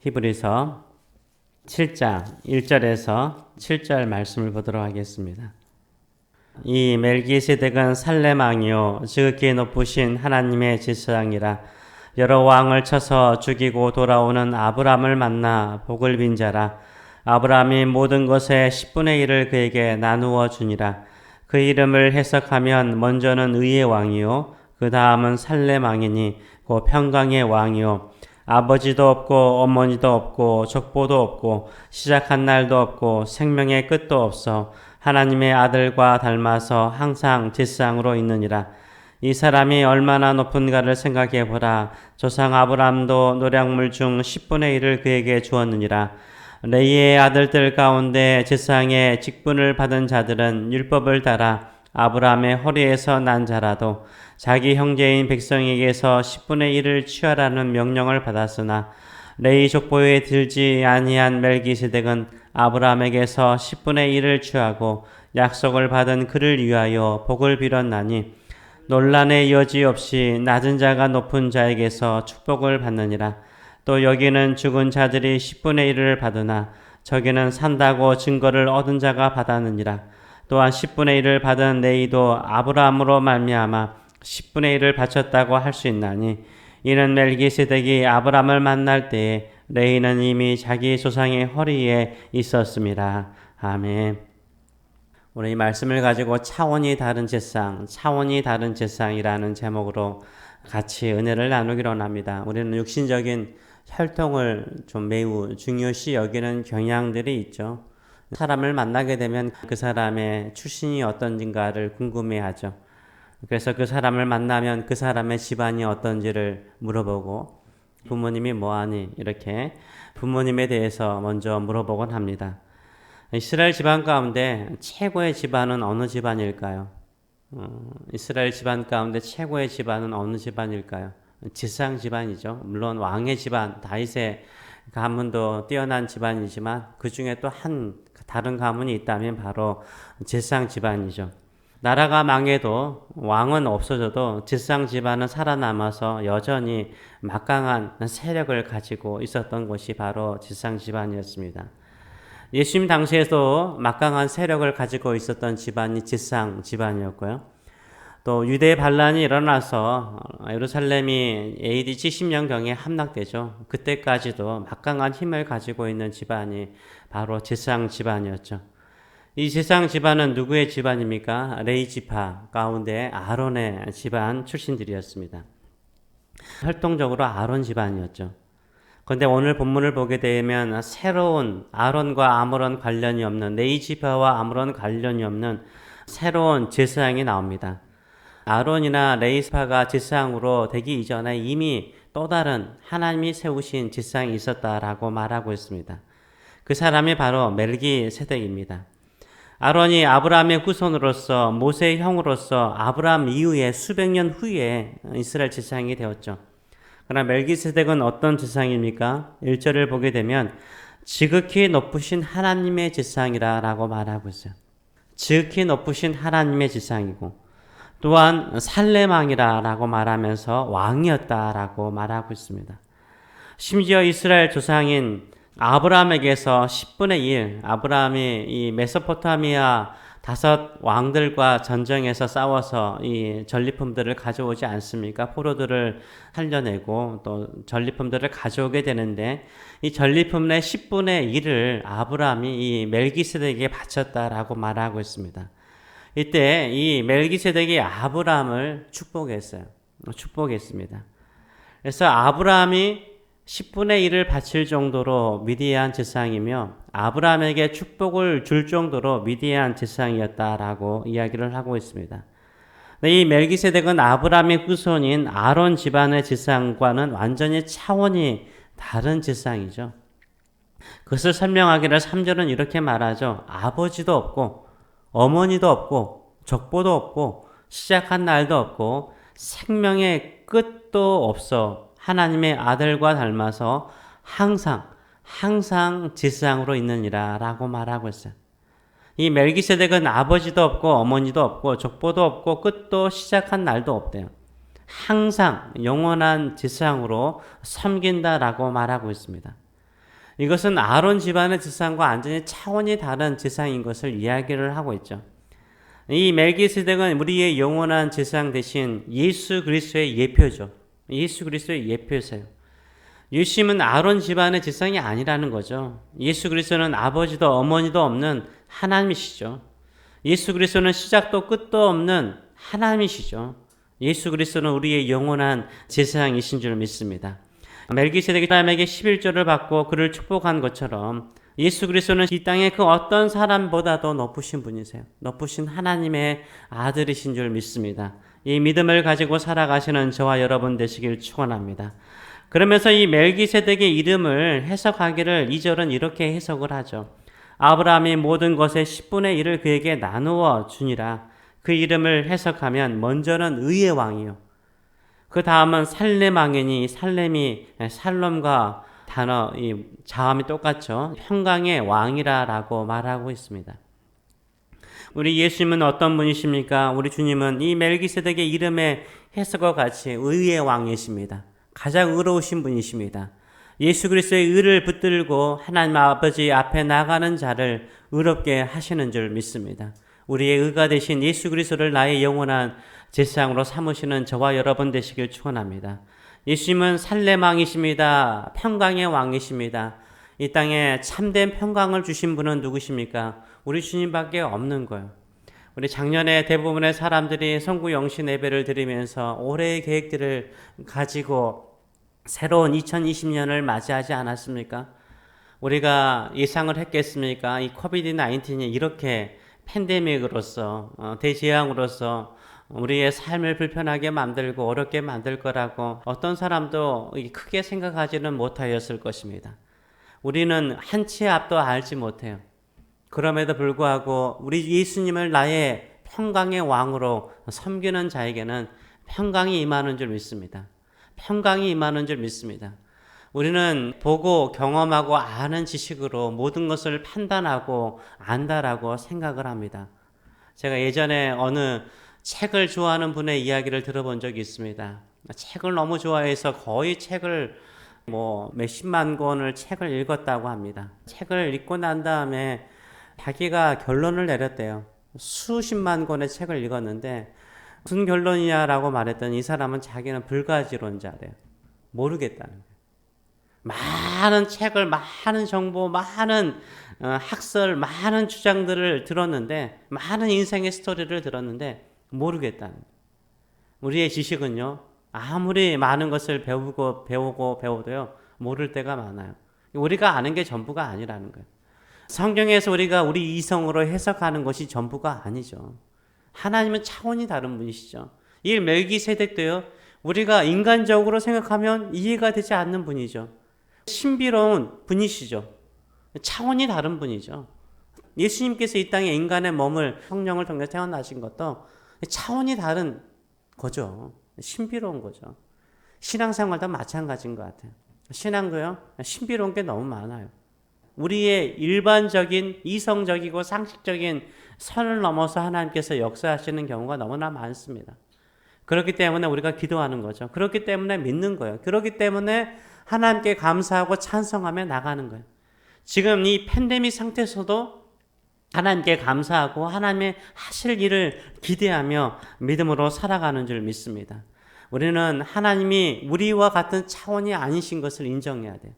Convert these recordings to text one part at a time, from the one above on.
히브리서 7장 1절에서 7절 말씀을 보도록 하겠습니다. 이 멜기세덱은 살렘 왕이요 지극히 높으신 하나님의 제사장이라. 여러 왕을 쳐서 죽이고 돌아오는 아브람을 만나 복을 빈 자라. 아브람이 모든 것의 10분의 1을 그에게 나누어 주니라. 그 이름을 해석하면 먼저는 의의 왕이요 그 다음은 살렘 왕이니 곧 평강의 왕이요 아버지도 없고 어머니도 없고 족보도 없고 시작한 날도 없고 생명의 끝도 없어 하나님의 아들과 닮아서 항상 제사장으로 있느니라. 이 사람이 얼마나 높은가를 생각해 보라. 조상 아브람도 노략물 중 10분의 1을 그에게 주었느니라. 레이의 아들들 가운데 제사장의 직분을 받은 자들은 율법을 따라 아브람의 허리에서 난 자라도 자기 형제인 백성에게서 10분의 1을 취하라는 명령을 받았으나 레이 족보에 들지 아니한 멜기세덱은 아브람에게서 10분의 1을 취하고 약속을 받은 그를 위하여 복을 빌었나니 논란의 여지 없이 낮은 자가 높은 자에게서 축복을 받느니라. 또 여기는 죽은 자들이 10분의 1을 받으나 저기는 산다고 증거를 얻은 자가 받았느니라. 또한 10분의 1을 받은 레이도 아브라함으로 말미암아 10분의 1을 바쳤다고 할 수 있나니 이는 멜기세덱이 아브라함을 만날 때에 레이는 이미 자기 조상의 허리에 있었습니다. 아멘. 오늘 이 말씀을 가지고 차원이 다른 제사장이라는 제목으로 같이 은혜를 나누기로 합니다. 우리는 육신적인 혈통을 좀 매우 중요시 여기는 경향들이 있죠. 사람을 만나게 되면 그 사람의 출신이 어떤지를 궁금해하죠. 그래서 그 사람을 만나면 그 사람의 집안이 어떤지를 물어보고 부모님이 뭐하니 이렇게 부모님에 대해서 먼저 물어보곤 합니다. 이스라엘 집안 가운데 최고의 집안은 어느 집안일까요? 이스라엘 집안 가운데 최고의 집안은 어느 집안일까요? 제사장 집안이죠. 물론 왕의 집안, 다윗의 가문도 뛰어난 집안이지만 그 중에 또 다른 가문이 있다면 바로 제사장 집안이죠. 나라가 망해도 왕은 없어져도 제사장 집안은 살아남아서 여전히 막강한 세력을 가지고 있었던 것이 바로 제사장 집안이었습니다. 예수님 당시에도 막강한 세력을 가지고 있었던 집안이 제사장 집안이었고요. 또 유대 반란이 일어나서 예루살렘이 AD 70년경에 함락되죠. 그때까지도 막강한 힘을 가지고 있는 집안이 바로 제사장 집안이었죠. 이 제사장 집안은 누구의 집안입니까? 레위 지파 가운데 아론의 집안 출신들이었습니다. 활동적으로 아론 집안이었죠. 그런데 오늘 본문을 보게 되면 새로운 아론과 아무런 관련이 없는 레위 지파와 아무런 관련이 없는 새로운 제사장이 나옵니다. 아론이나 레위 지파가 제사장으로 되기 이전에 이미 또 다른 하나님이 세우신 제사장이 있었다라고 말하고 있습니다. 그 사람이 바로 멜기세덱입니다. 아론이 아브라함의 후손으로서 모세의 형으로서 아브라함 이후에 수백 년 후에 이스라엘 제사장이 되었죠. 그러나 멜기세덱은 어떤 제사장입니까? 1절을 보게 되면 지극히 높으신 하나님의 제사장이라고 말하고 있어요. 지극히 높으신 하나님의 제사장이고 또한 살렘 왕이라고 말하면서 왕이었다라고 말하고 있습니다. 심지어 이스라엘 조상인 아브라함에게서 10분의 1, 아브라함이 이 메소포타미아 5 왕들과 전쟁에서 싸워서 이 전리품들을 가져오지 않습니까? 포로들을 살려내고 또 전리품들을 가져오게 되는데 이 전리품의 10분의 1을 아브라함이 이 멜기세덱에게 바쳤다라고 말하고 있습니다. 이때 이 멜기세덱이 아브라함을 축복했습니다. 그래서 아브라함이 10분의 1을 바칠 정도로 위대한 제사장이며 아브라함에게 축복을 줄 정도로 위대한 제사장이었다라고 이야기를 하고 있습니다. 이 멜기세덱은 아브라함의 후손인 아론 집안의 제사장과는 완전히 차원이 다른 제사장이죠. 그것을 설명하기를 3절은 이렇게 말하죠. 아버지도 없고 어머니도 없고 족보도 없고 시작한 날도 없고 생명의 끝도 없어 하나님의 아들과 닮아서 항상 제사장으로 있느니라 라고 말하고 있어요. 이 멜기세덱은 아버지도 없고 어머니도 없고 족보도 없고 끝도 시작한 날도 없대요. 항상 영원한 제사장으로 섬긴다라고 말하고 있습니다. 이것은 아론 집안의 제사장과 완전히 차원이 다른 제사장인 것을 이야기를 하고 있죠. 이 멜기세덱은 우리의 영원한 제사장 대신 예수 그리스도의 예표죠. 예수 그리스도의 예표세요. 예수님은 아론 집안의 제사장이 아니라는 거죠. 예수 그리스도는 아버지도 어머니도 없는 하나님이시죠. 예수 그리스도는 시작도 끝도 없는 하나님이시죠. 예수 그리스도는 우리의 영원한 제사장이신 줄 믿습니다. 멜기세덱이 사람에게 11조를 받고 그를 축복한 것처럼 예수 그리스도는 이 땅의 그 어떤 사람보다도 높으신 분이세요. 높으신 하나님의 아들이신 줄 믿습니다. 이 믿음을 가지고 살아가시는 저와 여러분 되시길 축원합니다. 그러면서 이 멜기세덱의 이름을 해석하기를 2절은 이렇게 해석을 하죠. 아브라함이 모든 것의 10분의 1을 그에게 나누어 주니라. 그 이름을 해석하면 먼저는 의의 왕이요. 그 다음은 살렘 왕이니 살렘이 살롬과 단어 이 자음이 똑같죠. 평강의 왕이라라고 말하고 있습니다. 우리 예수님은 어떤 분이십니까? 우리 주님은 이 멜기세덱의 이름의 해석과 같이 의의 왕이십니다. 가장 의로우신 분이십니다. 예수 그리스도의 의를 붙들고 하나님 아버지 앞에 나가는 자를 의롭게 하시는 줄 믿습니다. 우리의 의가 되신 예수 그리스도를 나의 영원한 제사장으로 삼으시는 저와 여러분 되시길 축원합니다. 예수님은 살렘 왕이십니다. 평강의 왕이십니다. 이 땅에 참된 평강을 주신 분은 누구십니까? 우리 주님밖에 없는 거예요. 우리 작년에 대부분의 사람들이 성구 영신 예배를 드리면서 올해의 계획들을 가지고 새로운 2020년을 맞이하지 않았습니까? 우리가 예상을 했겠습니까? 이 코비드-19이 이렇게 팬데믹으로서 대재앙으로서 우리의 삶을 불편하게 만들고 어렵게 만들 거라고 어떤 사람도 크게 생각하지는 못하였을 것입니다. 우리는 한 치의 앞도 알지 못해요. 그럼에도 불구하고 우리 예수님을 나의 평강의 왕으로 섬기는 자에게는 평강이 임하는 줄 믿습니다. 평강이 임하는 줄 믿습니다. 우리는 보고 경험하고 아는 지식으로 모든 것을 판단하고 안다라고 생각을 합니다. 제가 예전에 어느 책을 좋아하는 분의 이야기를 들어본 적이 있습니다. 책을 너무 좋아해서 거의 책을 몇십만 권을 책을 읽었다고 합니다. 책을 읽고 난 다음에 자기가 결론을 내렸대요. 수십만 권의 책을 읽었는데 무슨 결론이냐라고 말했더니 이 사람은 자기는 불가지론자래요. 모르겠다는 거예요. 많은 책을, 많은 정보, 많은 학설, 많은 주장들을 들었는데 많은 인생의 스토리를 들었는데 모르겠다는 거예요. 우리의 지식은요. 아무리 많은 것을 배우도요. 모를 때가 많아요. 우리가 아는 게 전부가 아니라는 거예요. 성경에서 우리가 우리 이성으로 해석하는 것이 전부가 아니죠. 하나님은 차원이 다른 분이시죠. 이 멜기세덱도요. 우리가 인간적으로 생각하면 이해가 되지 않는 분이죠. 신비로운 분이시죠. 차원이 다른 분이죠. 예수님께서 이 땅에 인간의 몸을 성령을 통해 태어나신 것도 차원이 다른 거죠. 신비로운 거죠. 신앙생활도 마찬가지인 것 같아요. 신앙도요. 신비로운 게 너무 많아요. 우리의 일반적인 이성적이고 상식적인 선을 넘어서 하나님께서 역사하시는 경우가 너무나 많습니다. 그렇기 때문에 우리가 기도하는 거죠. 그렇기 때문에 믿는 거예요. 그렇기 때문에 하나님께 감사하고 찬송하며 나가는 거예요. 지금 이 팬데믹 상태에서도 하나님께 감사하고 하나님의 하실 일을 기대하며 믿음으로 살아가는 줄 믿습니다. 우리는 하나님이 우리와 같은 차원이 아니신 것을 인정해야 돼요.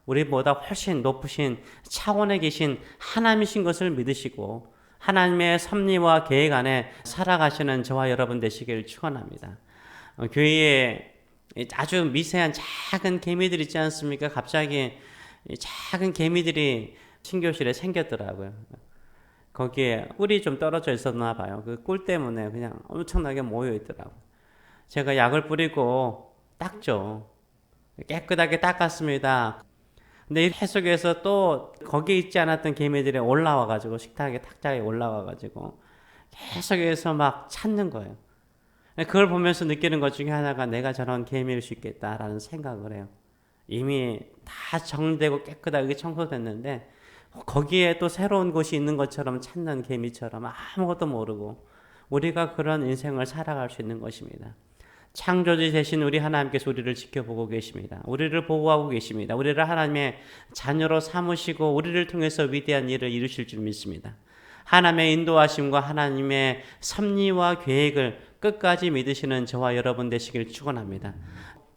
우리보다 훨씬 높으신 차원에 계신 하나님이신 것을 믿으시고 하나님의 섭리와 계획 안에 살아가시는 저와 여러분 되시길 축원합니다. 교회에 아주 미세한 작은 개미들 있지 않습니까? 갑자기 작은 개미들이 신교실에 생겼더라고요. 거기에 꿀이 좀 떨어져 있었나 봐요. 그 꿀 때문에 그냥 엄청나게 모여 있더라고요. 제가 약을 뿌리고 닦죠. 깨끗하게 닦았습니다. 근데 이 해석에서 또 거기에 있지 않았던 개미들이 올라와가지고 식탁에 탁자에 올라와가지고 계속해서 막 찾는 거예요. 그걸 보면서 느끼는 것 중에 하나가 내가 저런 개미일 수 있겠다라는 생각을 해요. 이미 다 정리되고 깨끗하게 청소됐는데 거기에 또 새로운 곳이 있는 것처럼 찾는 개미처럼 아무것도 모르고 우리가 그런 인생을 살아갈 수 있는 것입니다. 창조주 되신 우리 하나님께서 우리를 지켜보고 계십니다. 우리를 보호하고 계십니다. 우리를 하나님의 자녀로 삼으시고 우리를 통해서 위대한 일을 이루실 줄 믿습니다. 하나님의 인도하심과 하나님의 섭리와 계획을 끝까지 믿으시는 저와 여러분 되시길 축원합니다.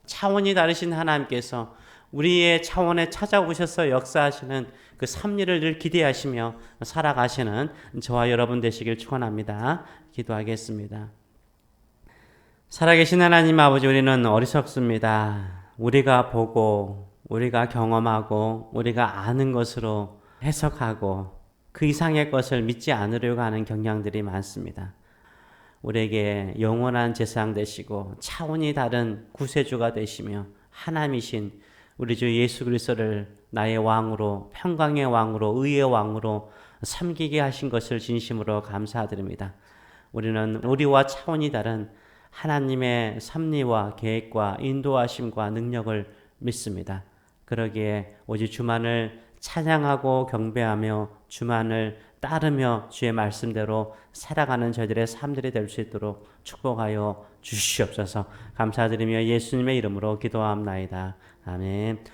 차원이 다르신 하나님께서 우리의 차원에 찾아오셔서 역사하시는 그 섭리를 늘 기대하시며 살아가시는 저와 여러분 되시길 축원합니다. 기도하겠습니다. 살아계신 하나님 아버지, 우리는 어리석습니다. 우리가 보고 우리가 경험하고 우리가 아는 것으로 해석하고 그 이상의 것을 믿지 않으려고 하는 경향들이 많습니다. 우리에게 영원한 제사장 되시고 차원이 다른 구세주가 되시며 하나님이신 우리 주 예수 그리스도를 나의 왕으로, 평강의 왕으로, 의의 왕으로 섬기게 하신 것을 진심으로 감사드립니다. 우리는 우리와 차원이 다른 하나님의 섭리와 계획과 인도하심과 능력을 믿습니다. 그러기에 오직 주만을 찬양하고 경배하며 주만을 따르며 주의 말씀대로 살아가는 저희들의 삶들이 될 수 있도록 축복하여 주시옵소서. 감사드리며 예수님의 이름으로 기도합나이다. 아멘.